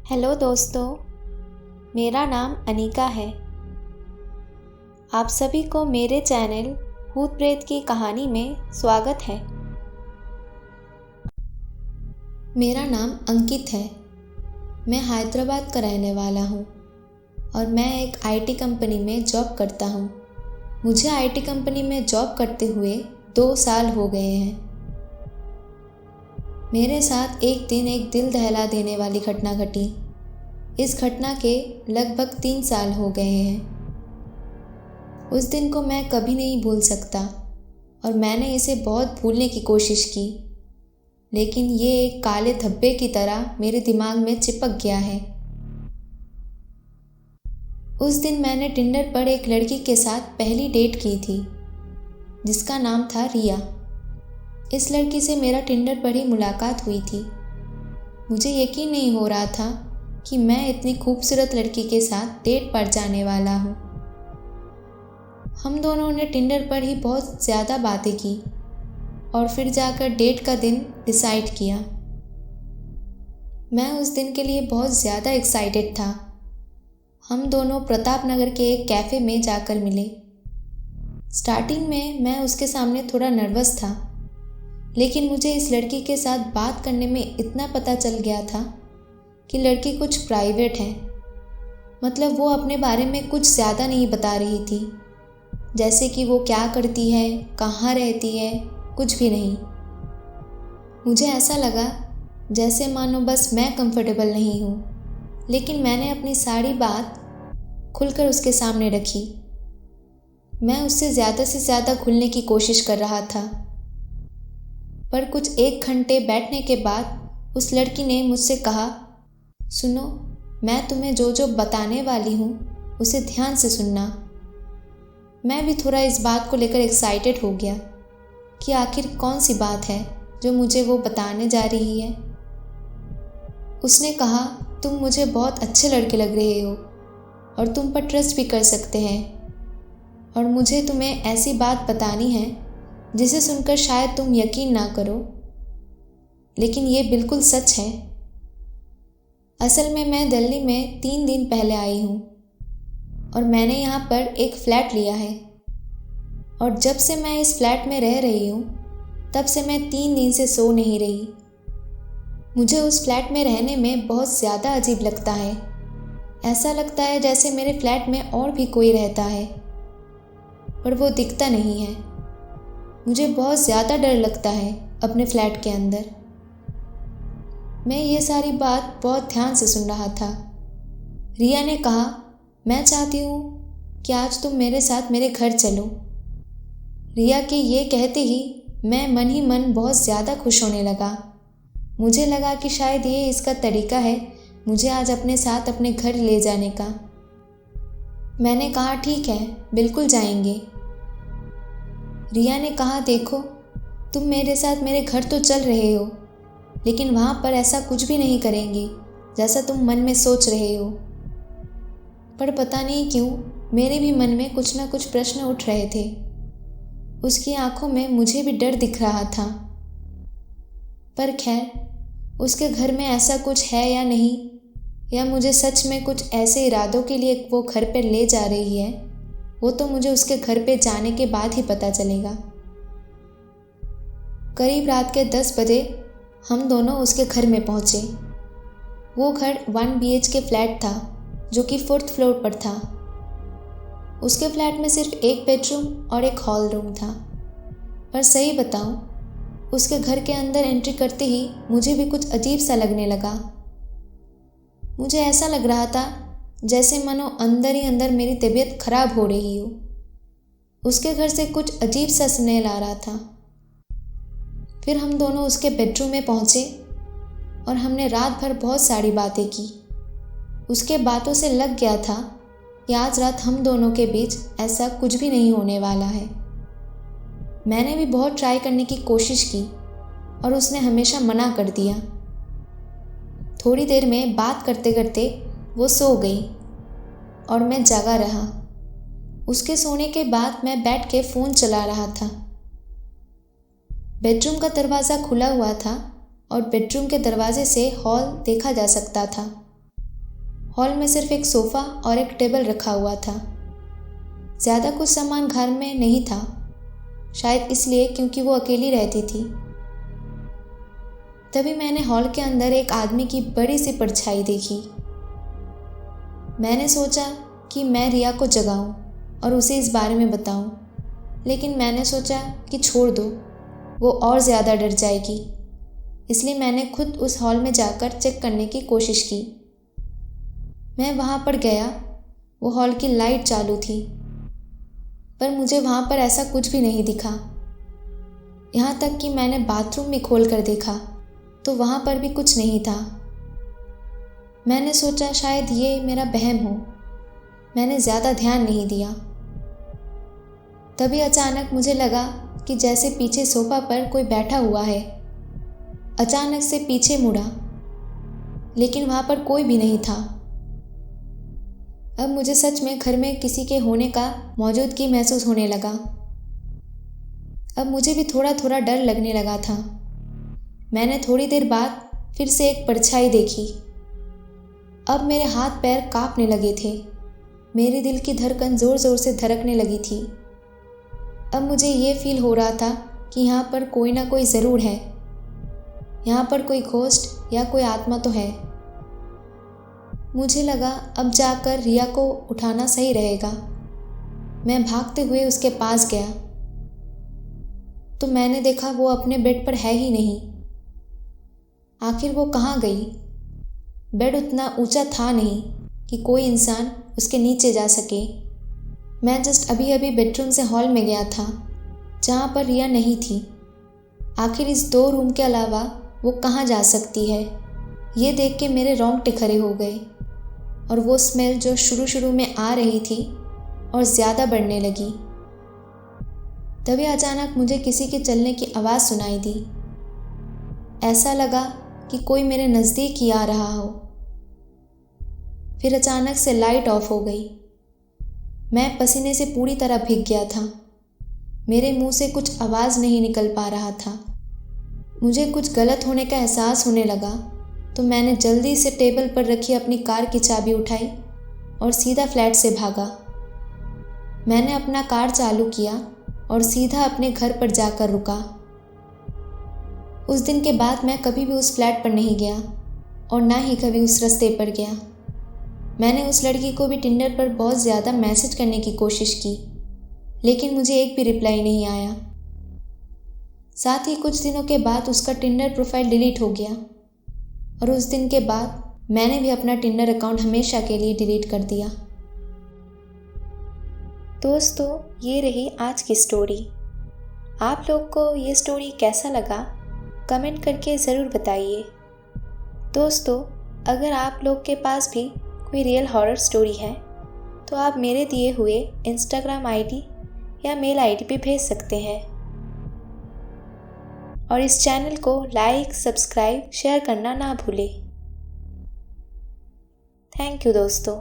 Hello दोस्तों, मेरा नाम अनीका है। आप सभी को मेरे चैनल भूत प्रेत की कहानी में स्वागत है। मेरा नाम अंकित है। मैं हैदराबाद का रहने वाला हूँ और मैं एक आईटी कंपनी में जॉब करता हूँ। मुझे आईटी कंपनी में जॉब करते हुए 2 साल हो गए हैं। मेरे साथ एक दिन एक दिल दहला देने वाली घटना घटी। इस घटना के लगभग 3 साल हो गए हैं। उस दिन को मैं कभी नहीं भूल सकता और मैंने इसे बहुत भूलने की कोशिश की, लेकिन ये एक काले धब्बे की तरह मेरे दिमाग में चिपक गया है। उस दिन मैंने टिंडर पर एक लड़की के साथ पहली डेट की थी, जिसका नाम था रिया। इस लड़की से मेरा टिंडर पर ही मुलाकात हुई थी। मुझे यकीन नहीं हो रहा था कि मैं इतनी खूबसूरत लड़की के साथ डेट पर जाने वाला हूँ। हम दोनों ने टिंडर पर ही बहुत ज़्यादा बातें की और फिर जाकर डेट का दिन डिसाइड किया। मैं उस दिन के लिए बहुत ज़्यादा एक्साइटेड था। हम दोनों प्रताप नगर के एक कैफ़े में जाकर मिले। स्टार्टिंग में मैं उसके सामने थोड़ा नर्वस था, लेकिन मुझे इस लड़की के साथ बात करने में इतना पता चल गया था कि लड़की कुछ प्राइवेट है। मतलब वो अपने बारे में कुछ ज़्यादा नहीं बता रही थी, जैसे कि वो क्या करती है, कहाँ रहती है, कुछ भी नहीं। मुझे ऐसा लगा जैसे मानो बस मैं कंफर्टेबल नहीं हूँ, लेकिन मैंने अपनी सारी बात खुलकर उसके सामने रखी। मैं उससे ज़्यादा से ज़्यादा खुलने की कोशिश कर रहा था, पर कुछ 1 घंटे बैठने के बाद उस लड़की ने मुझसे कहा, सुनो, मैं तुम्हें जो जो बताने वाली हूँ उसे ध्यान से सुनना। मैं भी थोड़ा इस बात को लेकर एक्साइटेड हो गया कि आखिर कौन सी बात है जो मुझे वो बताने जा रही है। उसने कहा, तुम मुझे बहुत अच्छे लड़के लग रहे हो और तुम पर ट्रस्ट भी कर सकते हैं, और मुझे तुम्हें ऐसी बात बतानी है जिसे सुनकर शायद तुम यकीन ना करो, लेकिन ये बिल्कुल सच है। असल में मैं दिल्ली में 3 दिन पहले आई हूँ और मैंने यहाँ पर एक फ़्लैट लिया है, और जब से मैं इस फ्लैट में रह रही हूँ तब से मैं 3 दिन से सो नहीं रही। मुझे उस फ्लैट में रहने में बहुत ज़्यादा अजीब लगता है। ऐसा लगता है जैसे मेरे फ्लैट में और भी कोई रहता है, पर वो दिखता नहीं है। मुझे बहुत ज़्यादा डर लगता है अपने फ्लैट के अंदर। मैं ये सारी बात बहुत ध्यान से सुन रहा था। रिया ने कहा, मैं चाहती हूँ कि आज तुम मेरे साथ मेरे घर चलो। रिया के ये कहते ही मैं मन ही मन बहुत ज़्यादा खुश होने लगा। मुझे लगा कि शायद ये इसका तरीका है मुझे आज अपने साथ अपने घर ले जाने का। मैंने कहा, ठीक है, बिल्कुल जाएंगे। रिया ने कहा, देखो, तुम मेरे साथ मेरे घर तो चल रहे हो, लेकिन वहाँ पर ऐसा कुछ भी नहीं करेंगे जैसा तुम मन में सोच रहे हो। पर पता नहीं क्यों मेरे भी मन में कुछ ना कुछ प्रश्न उठ रहे थे। उसकी आंखों में मुझे भी डर दिख रहा था। पर खैर, उसके घर में ऐसा कुछ है या नहीं, या मुझे सच में कुछ ऐसे इरादों के लिए वो घर पर ले जा रही है, वो तो मुझे उसके घर पे जाने के बाद ही पता चलेगा। करीब रात के 10 बजे हम दोनों उसके घर में पहुँचे। वो घर 1 BHK फ्लैट था, जो कि 4th फ्लोर पर था। उसके फ्लैट में सिर्फ एक बेडरूम और एक हॉल रूम था। पर सही बताऊं, उसके घर के अंदर एंट्री करते ही मुझे भी कुछ अजीब सा लगने लगा। मुझे ऐसा लग रहा था जैसे मानो अंदर ही अंदर मेरी तबीयत खराब हो रही हो। उसके घर से कुछ अजीब सा स्मेल आ रहा था। फिर हम दोनों उसके बेडरूम में पहुँचे और हमने रात भर बहुत सारी बातें की। उसके बातों से लग गया था कि आज रात हम दोनों के बीच ऐसा कुछ भी नहीं होने वाला है। मैंने भी बहुत ट्राई करने की कोशिश की और उसने हमेशा मना कर दिया। थोड़ी देर में बात करते करते वो सो गई और मैं जगा रहा। उसके सोने के बाद मैं बैठ के फ़ोन चला रहा था। बेडरूम का दरवाज़ा खुला हुआ था और बेडरूम के दरवाजे से हॉल देखा जा सकता था। हॉल में सिर्फ एक सोफ़ा और एक टेबल रखा हुआ था। ज़्यादा कुछ सामान घर में नहीं था, शायद इसलिए क्योंकि वो अकेली रहती थी। तभी मैंने हॉल के अंदर एक आदमी की बड़ी सी परछाई देखी। मैंने सोचा कि मैं रिया को जगाऊं और उसे इस बारे में बताऊं, लेकिन मैंने सोचा कि छोड़ दो, वो और ज़्यादा डर जाएगी। इसलिए मैंने खुद उस हॉल में जाकर चेक करने की कोशिश की। मैं वहाँ पर गया। वो हॉल की लाइट चालू थी, पर मुझे वहाँ पर ऐसा कुछ भी नहीं दिखा। यहाँ तक कि मैंने बाथरूम भी खोल कर देखा तो वहाँ पर भी कुछ नहीं था। मैंने सोचा शायद ये मेरा वहम हो। मैंने ज़्यादा ध्यान नहीं दिया। तभी अचानक मुझे लगा कि जैसे पीछे सोफा पर कोई बैठा हुआ है। अचानक से पीछे मुड़ा, लेकिन वहाँ पर कोई भी नहीं था। अब मुझे सच में घर में किसी के होने का मौजूदगी महसूस होने लगा। अब मुझे भी थोड़ा थोड़ा डर लगने लगा था। मैंने थोड़ी देर बाद फिर से एक परछाई देखी। अब मेरे हाथ पैर कांपने लगे थे। मेरे दिल की धड़कन ज़ोर ज़ोर से धड़कने लगी थी। अब मुझे ये फील हो रहा था कि यहाँ पर कोई ना कोई ज़रूर है। यहाँ पर कोई घोस्ट या कोई आत्मा तो है। मुझे लगा अब जाकर रिया को उठाना सही रहेगा। मैं भागते हुए उसके पास गया तो मैंने देखा वो अपने बेड पर है ही नहीं। आखिर वो कहाँ गई? बेड उतना ऊंचा था नहीं कि कोई इंसान उसके नीचे जा सके। मैं जस्ट अभी अभी बेडरूम से हॉल में गया था जहाँ पर रिया नहीं थी। आखिर इस 2 रूम के अलावा वो कहाँ जा सकती है? ये देख के मेरे रोंगटे खड़े हो गए और वो स्मेल जो शुरू में आ रही थी और ज़्यादा बढ़ने लगी। तभी अचानक मुझे किसी के चलने की आवाज़ सुनाई दी। ऐसा लगा कि कोई मेरे नज़दीक ही आ रहा हो। फिर अचानक से लाइट ऑफ हो गई। मैं पसीने से पूरी तरह भीग गया था। मेरे मुंह से कुछ आवाज़ नहीं निकल पा रहा था। मुझे कुछ गलत होने का एहसास होने लगा तो मैंने जल्दी से टेबल पर रखी अपनी कार की चाबी उठाई और सीधा फ्लैट से भागा। मैंने अपना कार चालू किया और सीधा अपने घर पर जाकर रुका। उस दिन के बाद मैं कभी भी उस फ्लैट पर नहीं गया और ना ही कभी उस रास्ते पर गया। मैंने उस लड़की को भी टिंडर पर बहुत ज़्यादा मैसेज करने की कोशिश की, लेकिन मुझे एक भी रिप्लाई नहीं आया। साथ ही कुछ दिनों के बाद उसका टिंडर प्रोफाइल डिलीट हो गया और उस दिन के बाद मैंने भी अपना टिंडर अकाउंट हमेशा के लिए डिलीट कर दिया। दोस्तों, ये रही आज की स्टोरी। आप लोग को ये स्टोरी कैसा लगा कमेंट करके ज़रूर बताइए। दोस्तों, अगर आप लोग के पास भी कोई रियल हॉरर स्टोरी है तो आप मेरे दिए हुए इंस्टाग्राम आईडी या मेल आईडी पे भेज सकते हैं। और इस चैनल को लाइक, सब्सक्राइब, शेयर करना ना भूलें। थैंक यू दोस्तों।